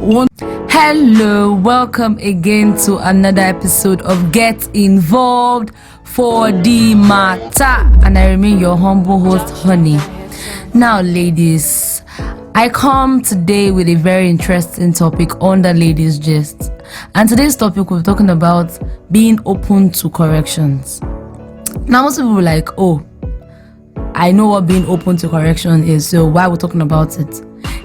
Hello, welcome again to another episode of Get Involved for the Matter, and I remain your humble host, Honey. Now, ladies, I come today with a very interesting topic on the ladies' gist, and today's topic we're talking about being open to corrections. Now, most people are like, oh, I know what being open to correction is, so why we're talking about it?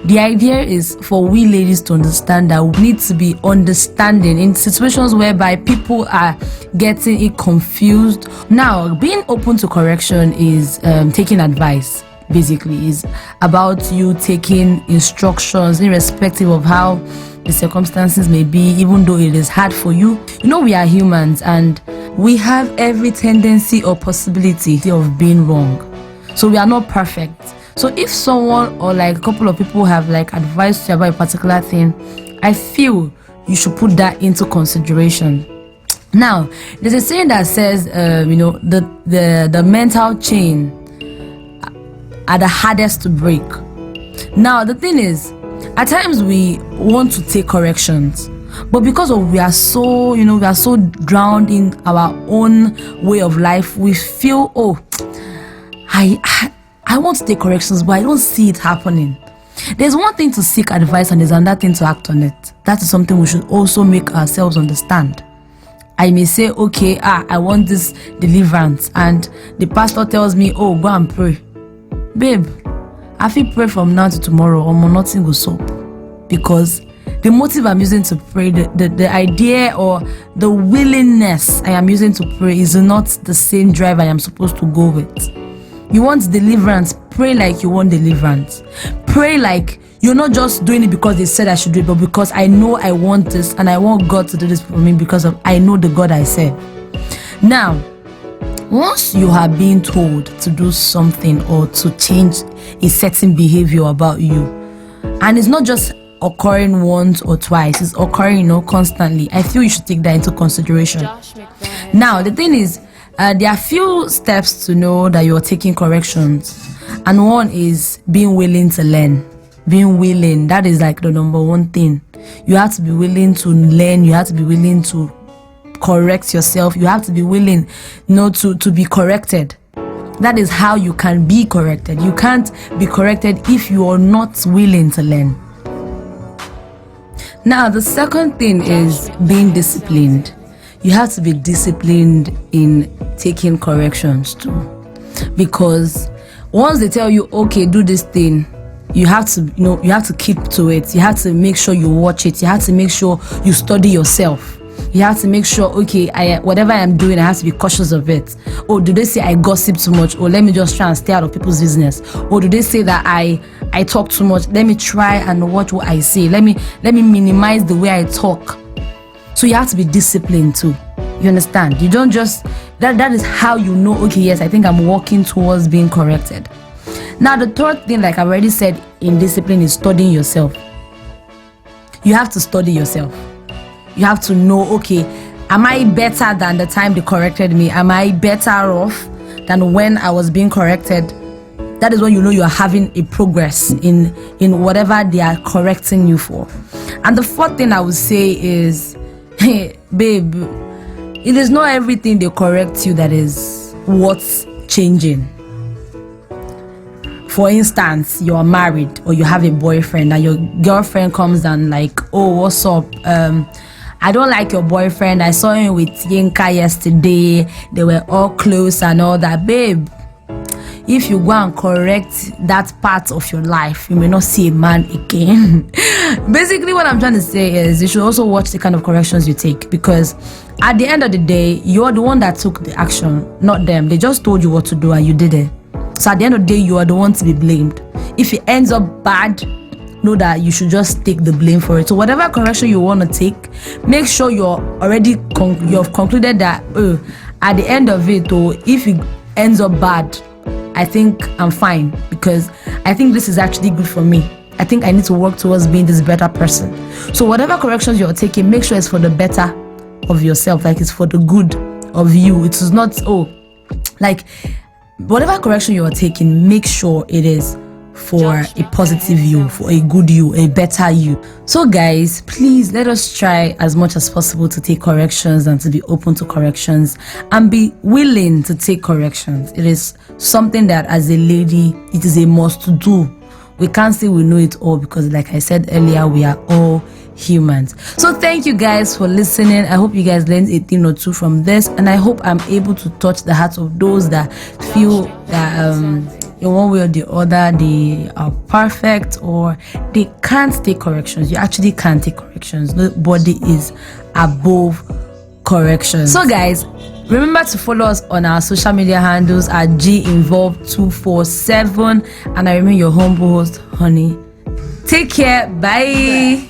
The idea is for we ladies to understand that we need to be understanding in situations whereby people are getting it confused. Now, being open to correction is taking advice, basically. Is about you taking instructions irrespective of how the circumstances may be, even though it is hard for you. You know, we are humans and we have every tendency or possibility of being wrong. So we are not perfect. So if someone or like a couple of people have like advised you about a particular thing, I feel you should put that into consideration. Now, there's a saying that says, the mental chain are the hardest to break. Now, the thing is, at times we want to take corrections, but because of we are so drowned in our own way of life, we feel, I want to take corrections, but I don't see it happening. There's one thing to seek advice and there's another thing to act on it. That is something we should also make ourselves understand. I may say, okay, I want this deliverance, and the pastor tells me, oh, go and pray. Babe, I feel pray from now to tomorrow, or nothing will stop. Because the motive I'm using to pray, the idea or the willingness I am using to pray is not the same drive I am supposed to go with. You want deliverance, pray like you want deliverance. Pray like you're not just doing it because they said I should do it, but because I know I want this and I want God to do this for me because of I know the God I serve. Now, once you are being told to do something or to change a certain behavior about you, and it's not just occurring once or twice, it's occurring constantly, I feel you should take that into consideration. Now, the thing is, there are few steps to know that you're taking corrections, and one is being willing to learn. Being willing, that is like the number one thing. You have to be willing to learn. You have to be willing to correct yourself. You have to be willing to be corrected. That is how you can be corrected. You can't be corrected if you are not willing to learn. Now, the second thing is being disciplined. You have to be disciplined in taking corrections too, because once they tell you, okay, do this thing, you have to keep to it. You have to make sure you watch it. You have to make sure you study yourself. You have to make sure, okay, whatever I'm doing, I have to be cautious of it. Oh, do they say I gossip too much? Or let me just try and stay out of people's business? Or do they say that I talk too much? Let me try and watch what I say. Let me minimize the way I talk. So you have to be disciplined too. You understand? You don't just that is how you know, okay, yes, I think I'm walking towards being corrected. Now, the third thing, like I already said, in discipline is studying yourself. You have to study yourself. You have to know, okay, am I better than the time they corrected me? Am I better off than when I was being corrected? That is when you know you are having a progress in whatever they are correcting you for. And the fourth thing I would say is, hey, babe, it is not everything they correct you that is worth changing. For instance, you're married or you have a boyfriend and your girlfriend comes and like, oh, what's up? I don't like your boyfriend. I saw him with Yinka yesterday. They were all close and all that. Babe, if you go and correct that part of your life, you may not see a man again. Basically, what I'm trying to say is you should also watch the kind of corrections you take, because at the end of the day, you're the one that took the action, not them. They just told you what to do and you did it. So at the end of the day, you are the one to be blamed. If it ends up bad, know that you should just take the blame for it. So whatever correction you want to take, make sure you're already you've concluded that at the end of it, or if it ends up bad, I think I'm fine, because I think this is actually good for me. I think I need to work towards being this better person. So whatever corrections you're taking, make sure it's for the better of yourself, like it's for the good of you. It is not, like whatever correction you are taking, make sure it is for a positive you, for a good you, a better you. So guys, please let us try as much as possible to take corrections and to be open to corrections and be willing to take corrections. It is something that as a lady, it is a must to do. We can't say we know it all because like I said earlier, we are all humans. So thank you guys for listening. I hope you guys learned a thing or two from this, and I hope I'm able to touch the hearts of those that feel that in one way or the other they are perfect or they can't take corrections. You actually can't take corrections. Nobody is above corrections. So guys, remember to follow us on our social media handles at GInvolved247, and I remain your humble host, Honey. Take care. Bye.